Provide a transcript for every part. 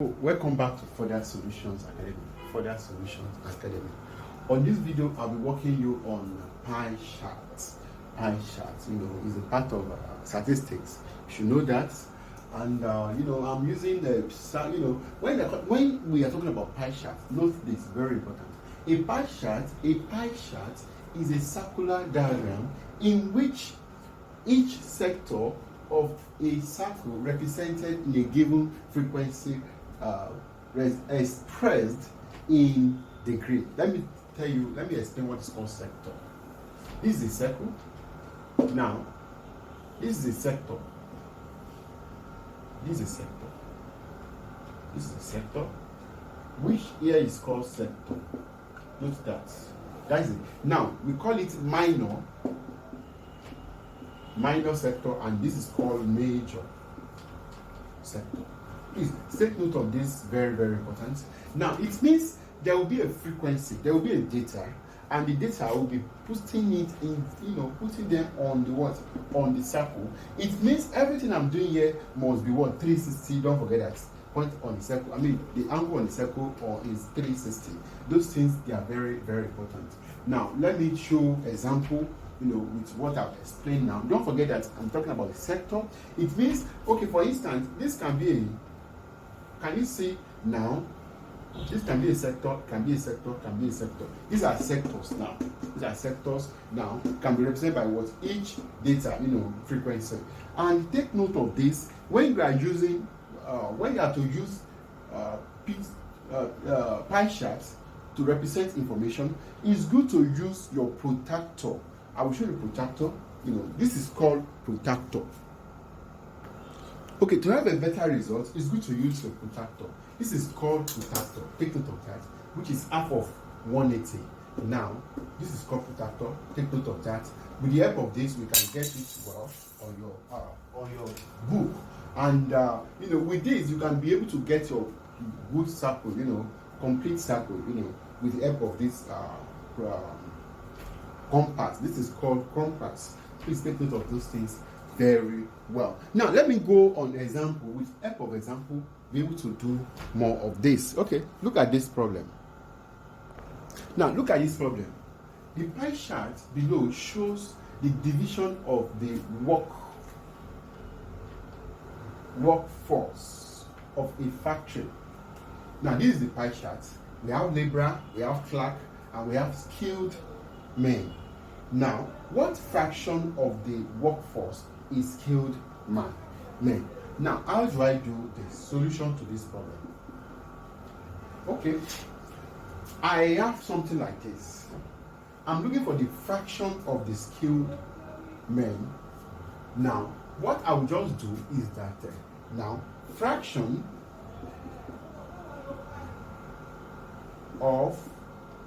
Welcome back to Further Solutions Academy. Further Solutions Academy. On this video, I'll be walking you on pie charts. Pie charts, is a part of statistics. You should know that. And I'm using the when we are talking about pie charts, note this, very important. A pie chart is a circular diagram in which each sector of a circle represented in a given frequency expressed in degree. Let me explain what is called sector. This is a circle. Now, this is a sector. This is a sector. This is a sector, which here is called sector. Note that. That is it. Now, we call it minor sector, and this is called major sector. Please take note of this, very, very important. Now, it means there will be a frequency, there will be a data, and the data will be putting it in, putting them on the what? On the circle. It means everything I'm doing here must be what? 360. Don't forget that. Point on the circle. The angle on the circle is 360. Those things, they are very, very important. Now, let me show example. With what I've explained now. Don't forget that I'm talking about the sector. It means, okay, for instance, this can be can you see now? This can be a sector, can be a sector, can be a sector. These are sectors now. These are sectors now, can be represented by what? Each data, frequency. And take note of this when you are using, when you have to use pie charts to represent information. It's good to use your protractor. I will show you protractor. This is called protractor. Okay, to have a better result, it's good to use a protractor. This is called protractor. Take note of that, which is half of 180. Now, this is called protractor. Take note of that. With the help of this, we can get it well on your book. And with this, you can be able to get your good circle, complete circle, with the help of this compass. This is called compass. Please take note of those things very well. Now, let me go on example. With help of example, be able to do more of this. Okay, look at this problem. Now, look at this problem. The pie chart below shows the division of the workforce of a factory. Now, this is the pie chart. We have laborer, we have clerk, and we have skilled men. Now, what fraction of the workforce is skilled men? Now, how do I do the solution to this problem? Okay, I have something like this. I'm looking for the fraction of the skilled men. Now, what I will just do is that now fraction of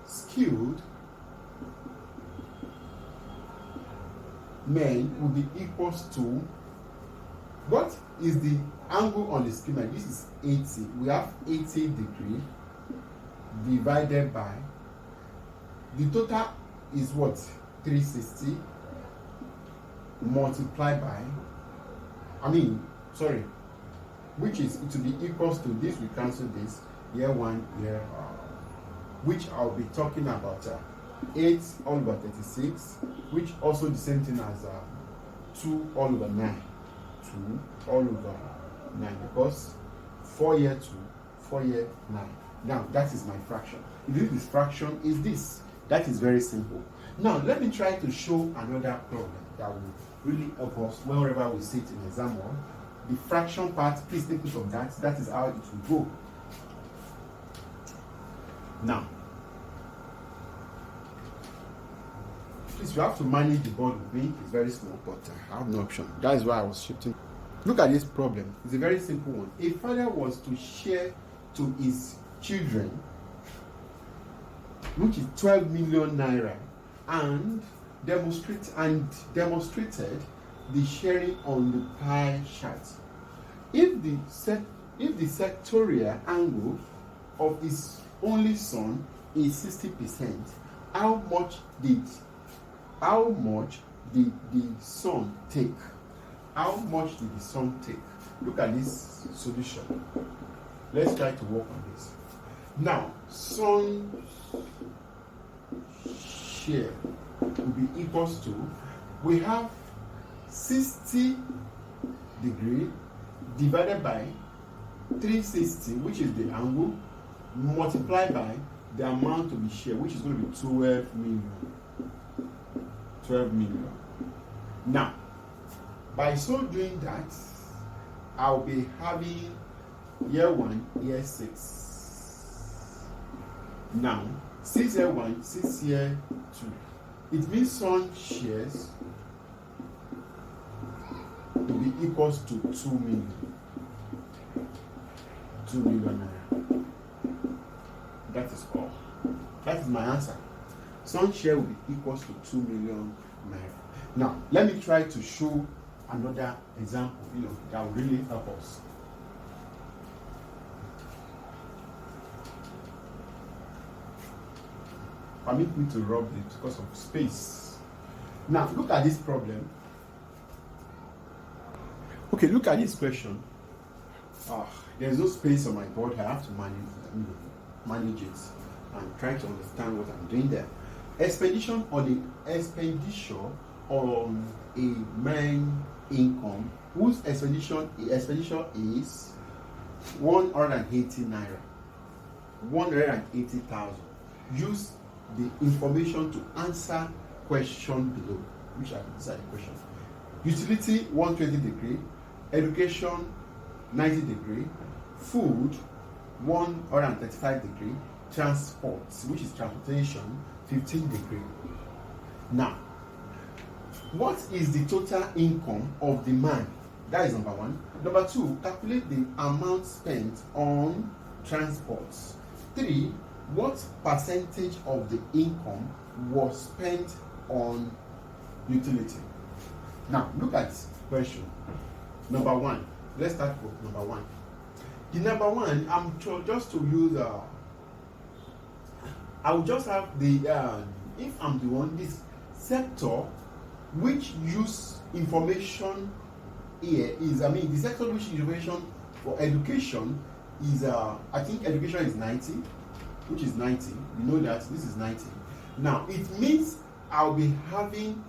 skilled men will be equals to, what is the angle on the schema? This is 80. We have 80 degrees divided by, the total is what? 360 multiplied by, which is, it will be equals to this. We cancel this, here 1, here, which I'll be talking about 8 all over 36, which also the same thing as 2 all over 9. 2 all over 9, because 4 here 2, 4 here 9. Now, that is my fraction. If this fraction is this, that is very simple. Now, let me try to show another problem that will really help us wherever we sit in exam hall. The fraction part, please take note of that. That is how it will go. Now, please, you have to manage the board with me. It's very small, but I have no option. That is why I was shifting. Look at this problem. It's a very simple one. A father was to share to his children, which is 12 million naira, and demonstrated the sharing on the pie chart. If the sectorial angle of his only son is 60%, how much did the son take? How much did the son take? Look at this solution. Let's try to work on this. Now, sun share will be equals to, we have 60 degree divided by 360, which is the angle, multiplied by the amount to be shared, which is going to be 12 million. 12 million. Now, by so doing that, I'll be having year 1, year 6. Now, 6 year 1, 6 year 2. It means sun shares will be equals to 2 million. 2 million naira. That is all. That is my answer. Sun share will be equals to 2 million naira. Now, let me try to show another example, that will really help us. Permit me to rub it because of space. Now, look at this problem. Okay, look at this question. There's no space on my board. I have to manage it and try to understand what I'm doing there. Expenditure on a man income whose expenditure is 180 naira, 180,000. Use the information to answer question below, which are inside the question. Utility 120 degree, education 90 degree, food 135 degree, transport, which is transportation 15 degree. Now, what is the total income of the man? That is number 1. Number 2, calculate the amount spent on transport. 3, what percentage of the income was spent on utility? Now, look at question. Number 1. Let's start with number 1. The number 1, just to use, I will just have the, if I'm the one, this sector which use information here is, the sector which use information for education is, I think education is 90, which is 90. You know that this is 90. Now, it means I'll be having,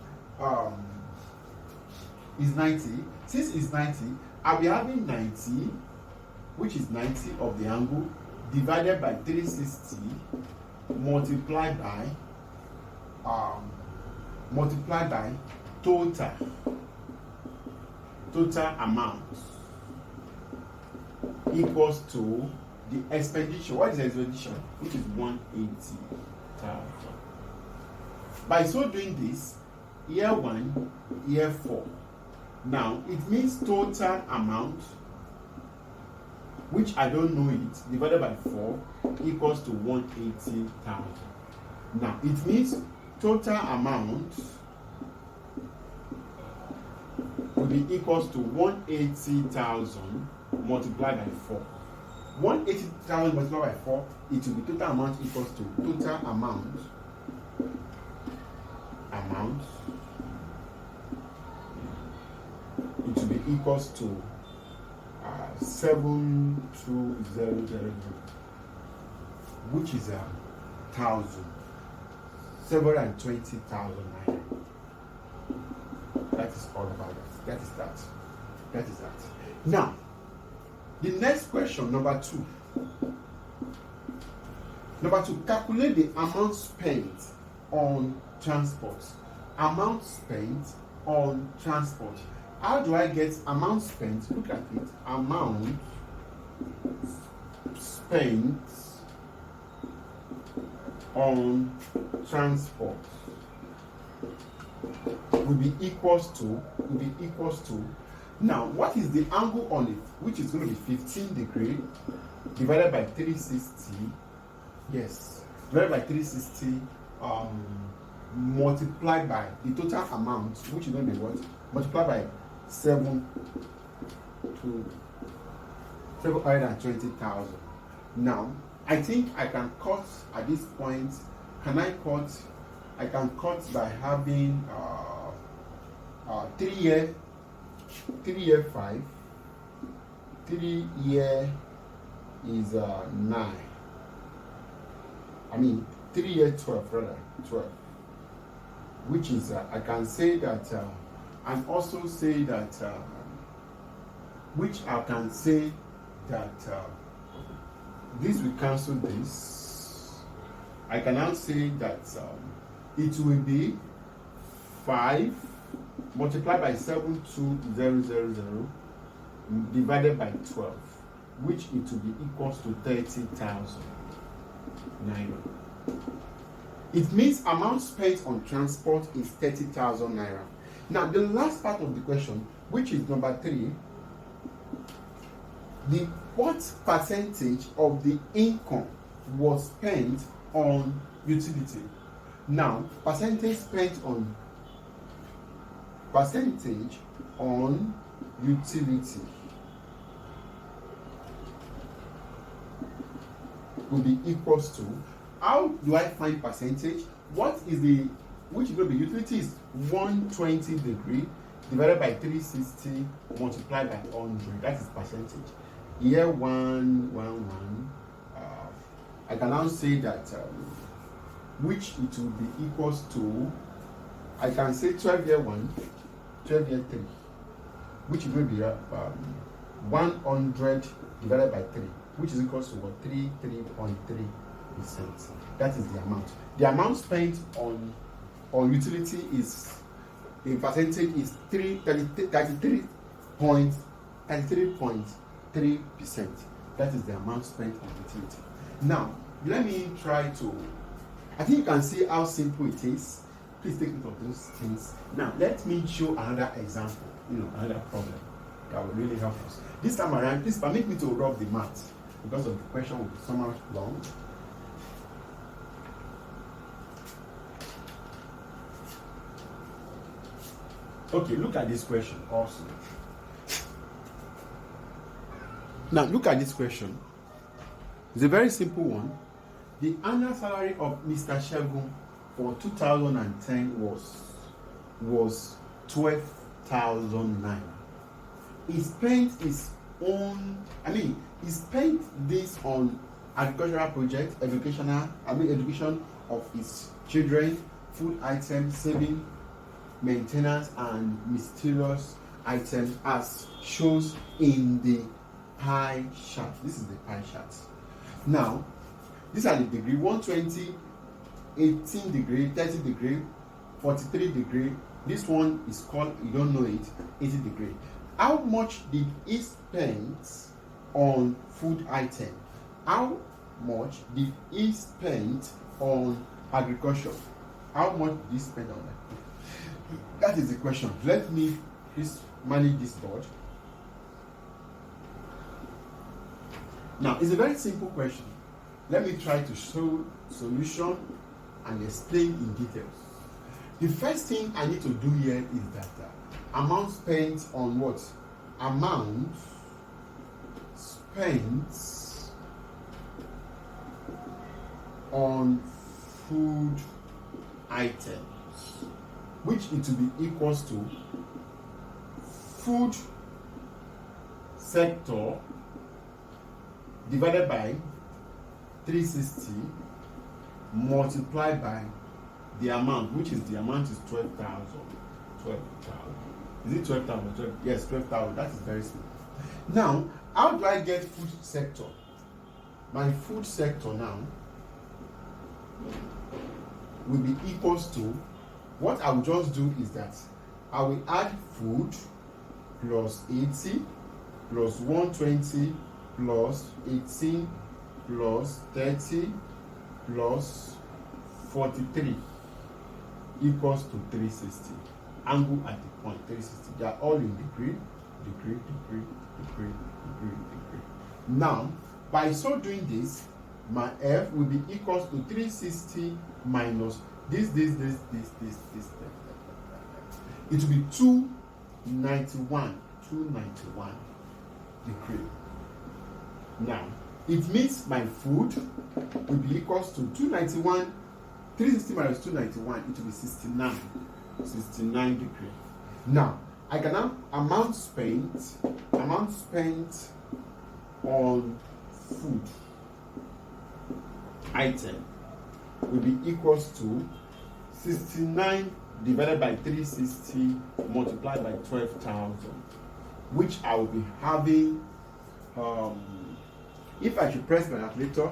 is 90. Since it's 90, I'll be having 90, which is 90 of the angle, divided by 360, multiplied by total amount equals to the expenditure. What is the expenditure? Which is 180,000. By so doing this, year 1, year 4. Now, it means total amount, which I don't know it, divided by 4 equals to 180,000. Now, it means total amount will be equals to 180,000 multiplied by 4. 180,000 multiplied by 4, it will be total amount equals to total amount it will be equals to 72000, which is 720,000 naira. That is all about it. That is that. Now, the next question, number 2. Number 2, calculate the amount spent on transport. Amount spent on transport. How do I get amount spent? Look at it. Amount spent on transport will be equals to, now what is the angle on it, which is going to be 15 degree divided by 360, yes, divided by 360, multiplied by the total amount, which is going to be what, multiplied by 720,000. Now, I think I can cut at this point. Can I cut? I can cut by having 3 year 5, 3 year is 9. I mean 3 year 12 rather 12, which is I can say that and also say that which I can say that this will cancel this. I can now say that it will be 5 multiplied by 72000 divided by 12, which it will be equals to 30,000 naira. It means amount spent on transport is 30,000 naira. Now the last part of the question, which is number 3, what percentage of the income was spent on utility? Now percentage on utility will be equals to, how do I find percentage? What is the, which is going to be utility is 120 degree divided by 360 multiplied by 100. That is percentage. Year 1, 1, 1. I can now say that which it will be equals to, I can say 12 year 1, 12 year 3, which will be 100 divided by 3, which is equals to what? 3.3%. That is the amount. The amount spent on utility is, in percentage, is 33.3%. That is the amount spent on utility. Now, let me try to, I think you can see how simple it is. Please take note of those things. Now, let me show another example, another problem that will really help us. This time around, please permit me to rub the mat because of the question will be so much long. Okay, look at this question also. Now, look at this question. It's a very simple one. The annual salary of Mr. Shegun for 2010 was 12,009. He spent he spent this on agricultural projects, education of his children, food items, saving, maintenance, and mysterious items as shows in the pie chart. This is the pie chart. Now, these are the degree: 120, 18 degree, 30 degree, 43 degree. This one is called, you don't know it, 80 degree. How much did he spend on food item? How much did he spend on agriculture? How much did he spend on that? That is the question. Let me please manage this board. Now, it's a very simple question. Let me try to show solution and explain in details. The first thing I need to do here is that amount spent on what? Amount spent on food items, which it will be equals to food sector divided by 360 multiplied by the amount, which is the amount is 12,000. 12,000. Is it 12,000? Yes, 12,000. That is very simple. Now, how do I get food sector? My food sector now will be equals to, what I will just do is that I will add food plus 80 plus 120 plus 18 plus 30 plus 43 equals to 360. Angle at the point 360. They are all in degree. Now, by so doing this, my F will be equals to 360 minus this. It will be 291 degree. Now, it means my food will be equals to 291, 360 minus 291, it will be 69 degree. Now, I can have amount spent on food item will be equals to 69 divided by 360 multiplied by 12,000, which I will be having, if I should press my calculator,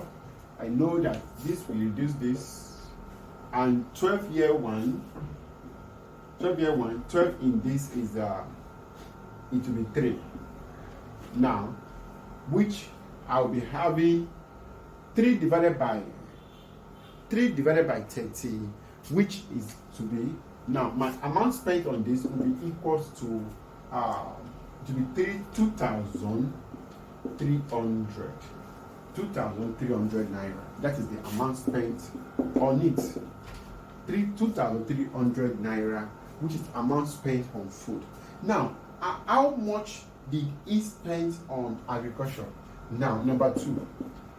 I know that this will reduce this, and 12 in this is, it will be 3. Now, which I will be having 3 divided by 30, which is to be, now my amount spent on this will be equals to, to be 2,300 naira. That is the amount spent on it. 2,300 naira, which is the amount spent on food. Now, how much did he spend on agriculture? Now, number 2,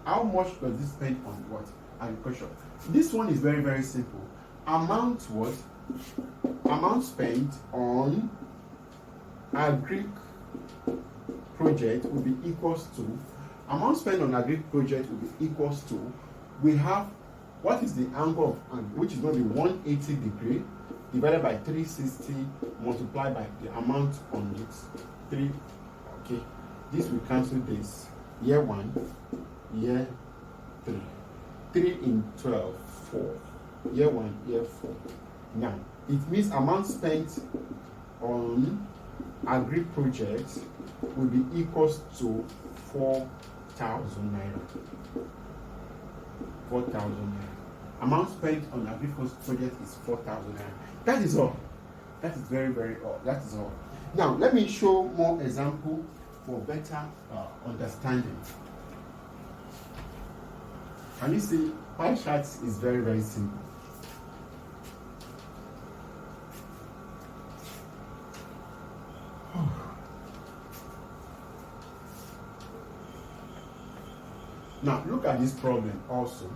how much does he spend on what? Agriculture. This one is very, very simple. Amount spent on agric project will be equals to, amount spent on agric project will be equals to, we have, what is the angle of angle, which is going to be 180 degree divided by 360 multiplied by the amount on it, 3. Okay, this will cancel this. Year 1, year 3. 3 in 12, 4. Year 1, year 4. Now, it means amount spent on agri project will be equals to 4,000 naira. 4,000 naira. Amount spent on agriculture project is 4,000 naira. That is all. That is very, very all. That is all. Now, let me show more example for better understanding. Can you see, pie charts is very, very simple. Now, look at this problem also.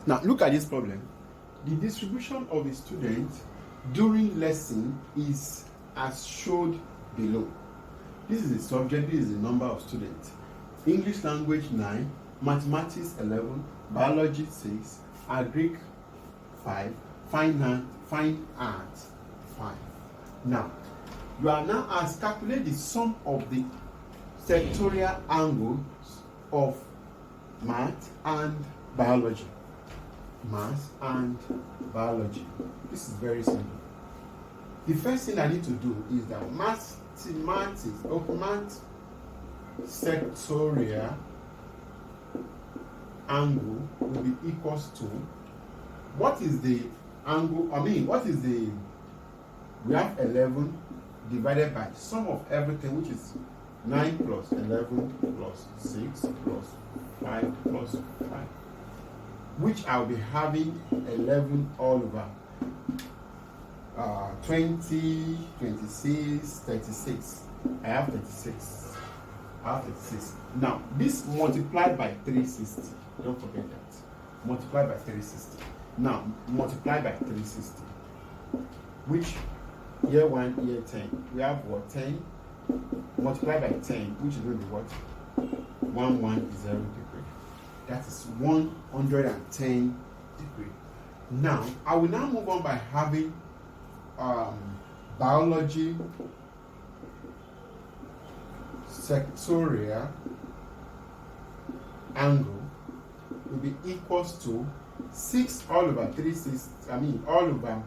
Now, look at this problem. The distribution of the student during lesson is as shown below. This is the subject, this is the number of students. English language 9, mathematics 11, biology 6, agric 5, fine art 5. Now, you are now asked to calculate the sum of the sectorial angles of math and biology. Math and biology. This is very simple. The first thing I need to do is that math sectorial angle will be equals to, what is the angle, we have 11 divided by sum of everything, which is 9 plus 11 plus 6 plus 5 plus 5, which I'll be having 11 all over 20, 26, 36. I have 36. Now, this multiplied by 360. Don't forget that. Multiplied by 360. Now, multiplied by 360. Which year 1, year 10. We have what? 10 multiplied by 10, which is going to be what? 110 degree. That is 110 degree. Now, I will now move on by having biology sectorial angle will be equals to 6 all over 360, all over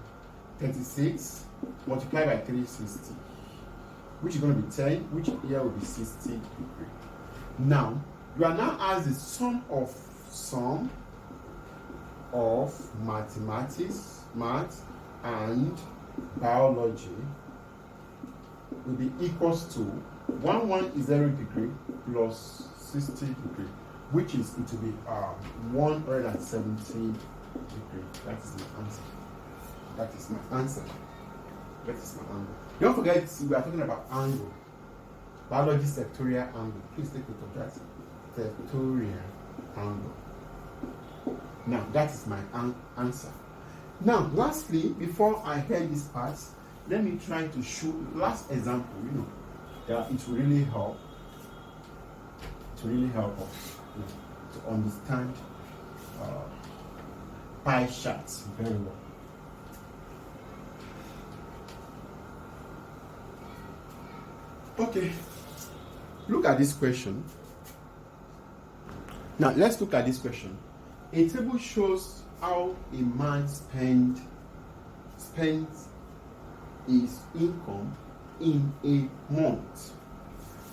36 multiplied by 360, which is going to be 10, which here will be 60 degree. Now, you are now asked the sum of mathematics, math, and biology will be equals to 110 degree plus 60 degree, which is it will be 170 degree. That is my answer. That is my answer. That is my angle. Don't forget, we are talking about angle. Biology sectorial angle. Please take note of that. Sectorial angle. Now, that is my answer. Now, lastly, before I head this part, let me try to show last example, that it will really help. to really help us to understand pie charts very well. Okay, look at this question. Now let's look at this question. A table shows how a man spends his income in a month.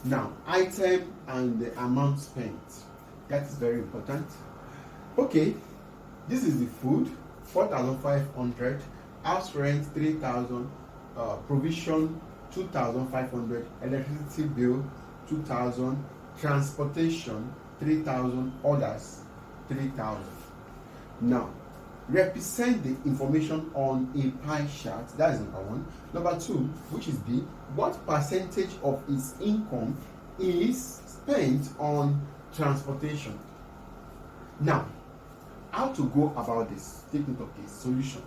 Now, item and the amount spent. That is very important. Okay, this is the food, 4,500, house rent 3,000, provision 2,500, electricity bill 2,000, transportation 3,000, others 3,000. Now, represent the information on a pie chart. That is number one. Number two, which is B, what percentage of his income is spent on transportation? Now, how to go about this? Take note of this solution.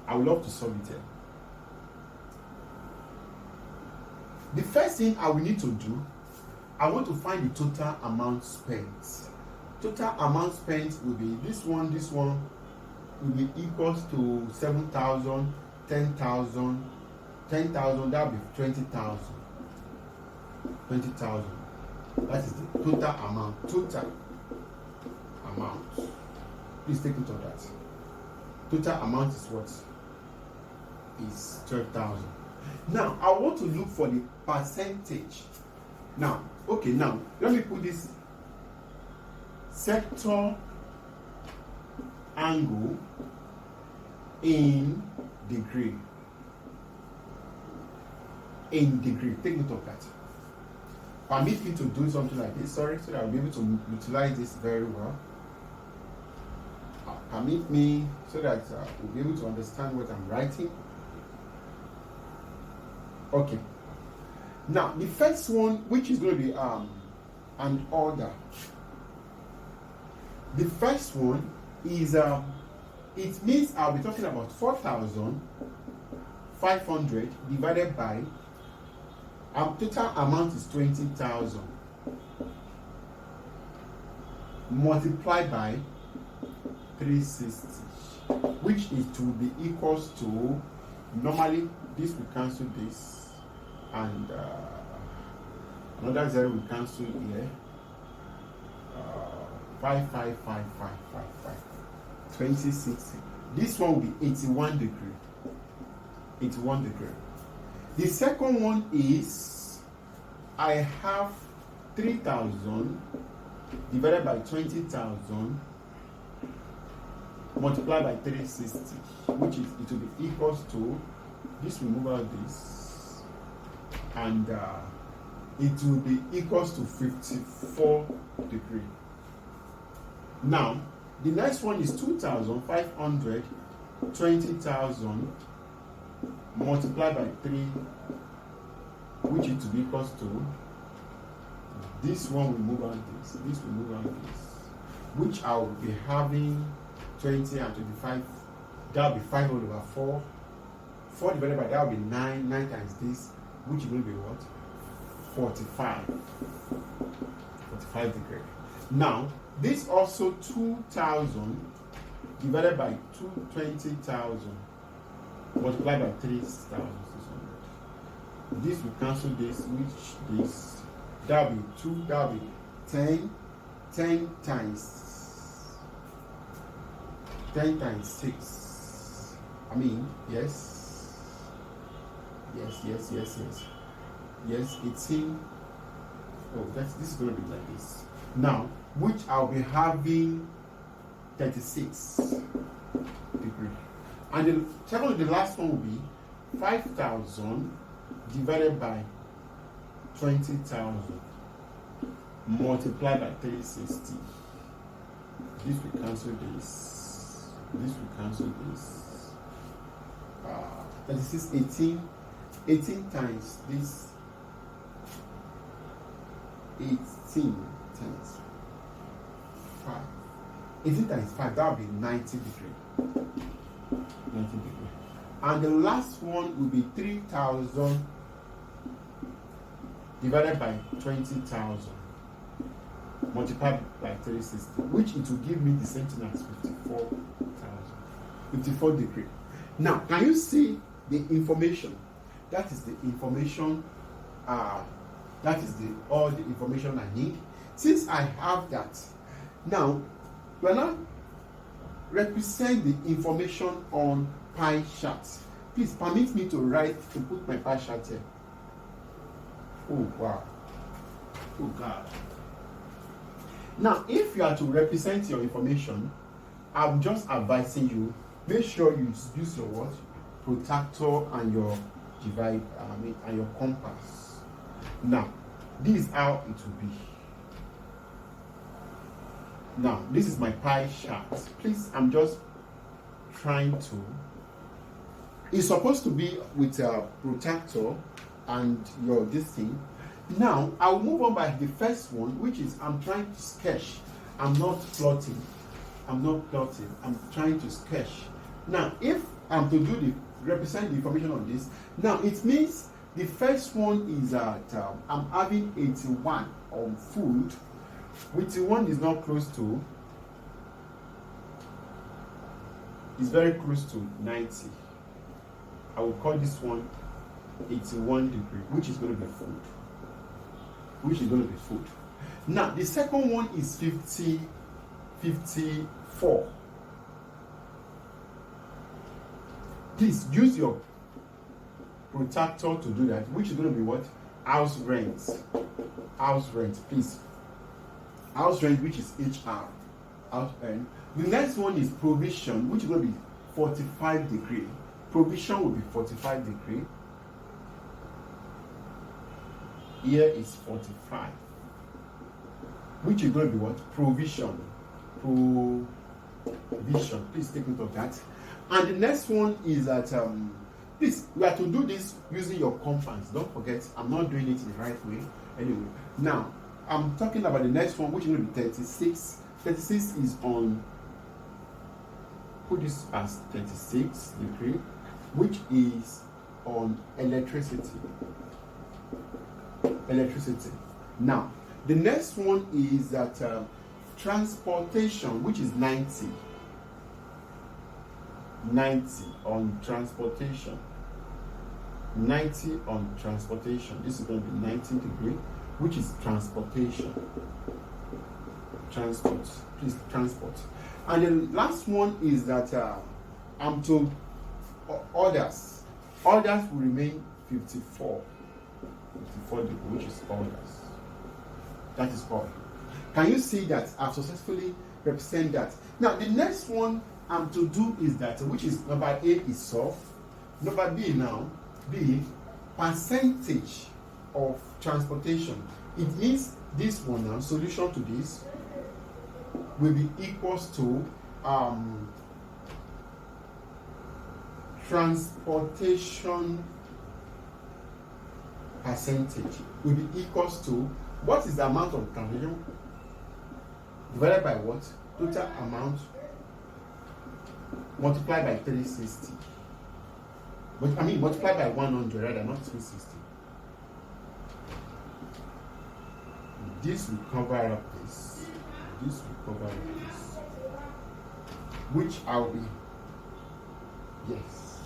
I would love to solve it here. The first thing I will need to do, I want to find the total amount spent. Total amount spent will be this one will be equals to 7,000, 10,000, 10,000, that will be 20,000. 20,000. That is the total amount. Total amount. Please take note of that. Total amount is what? Is 12,000. Now, I want to look for the percentage. Now, okay, now, let me put this sector angle in degree. In degree. Take note of that. Permit me to do something like this, sorry, so that I'll be able to utilize this very well. Permit me so that we'll be able to understand what I'm writing. Okay. Now, the first one, which is going to be an order. The first one is, it means I'll be talking about 4,500 divided by, total amount is 20,000, multiplied by 360, which is to be equals to, normally this will cancel this, and another 0 will cancel here. 5,5,5,5,5,5. 2060. This one will be 81 degree. 81 degree. The second one is, I have 3,000 divided by 20,000 multiplied by 360, which is, it will be equals to, this will move out this, and it will be equals to 54 degree. Now, the next one is 2,500, 20,000 multiplied by 3, which is to be equals to, this one will move on this will move on this, which I will be having 20 and 25, that will be 5 over 4. 4 divided by that will be 9, 9 times this, which will be what? 45. 45 degree. Now, this also 2,000 divided by 20,000 multiplied by 3,600. This will cancel this, which this, that will be 2, that will be 10, 10 times 10 times 6. I mean, yes. Yes, 18. Oh, this is going to be like this. Now, which I'll be having 36 degree. And the last one will be 5,000 divided by 20,000 multiplied by 360. This will cancel this. This will cancel this. 36, 18 times this. 18 times 5. 18 times 5, that will be 90 degree. 90 degree. And the last one will be 3,000 divided by 20,000. multiplied by 360, which it will give me the same thing as 54 degree. Now, can you see the information? That is the information. That is all the information I need. Since I have that, now we're not represent the information on pie chart. Please permit me to put my pie chart here. Oh wow. Oh God. Now, if you are to represent your information, I'm just advising you, make sure you use your what? Protractor and your and your compass. Now, this is how it will be. Now, this is my pie chart. Please, I'm just trying to. It's supposed to be with a protractor and your this thing. Now, I'll move on by the first one, which is I'm trying to sketch. I'm not plotting. I'm trying to sketch. Now, if I'm to represent the information on this, now it means the first one is that I'm having 81 on food, which one is not close to, is very close to 90. I will call this one 81 degree, which is going to be food. Now, the second one is 54. Please use your protractor to do that, which is going to be what? House rent, please. House rent, which is HR. House rent. The next one is provision, which is going to be 45 degree. Provision will be 45 degree. Here is 45, which is going to be what? Provision. Please take note of that. And the next one is that please, we are to do this using your compass. Don't forget, I'm not doing it in the right way. Anyway, now I'm talking about the next one, which is going to be 36. 36 is on. Put this as 36 degree, which is on electricity. Now, the next one is that transportation, which is 90. 90 on transportation. 90 on transportation. This is going to be 90 degree, which is transportation. Transport. Please, transport. And the last one is that I'm to orders. Orders will remain 54. 54 degree, which is orders. That is all. Can you see that I've successfully represented that? Now, the next one I'm to do is that, which is number A is solved. Number B now, B, percentage of transportation. It means this one now, solution to this will be equals to transportation percentage will be equals to what is the amount of transportation divided by what? Total amount multiplied by 360. But I mean multiplied by 100 rather, not 360. This will cover up this. This will cover up this. Which I'll be, yes,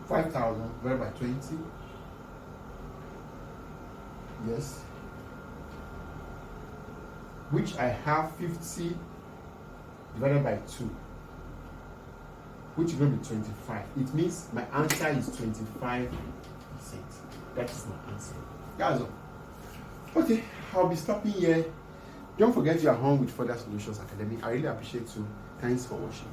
5,000 divided by 20. Yes. Which I have 50 divided by 2. Which is going to be 25. It means my answer is 25%. That is my answer. That's all. Okay, I'll be stopping here. Don't forget you are home with Further Solutions Academy. I really appreciate you. Thanks for watching.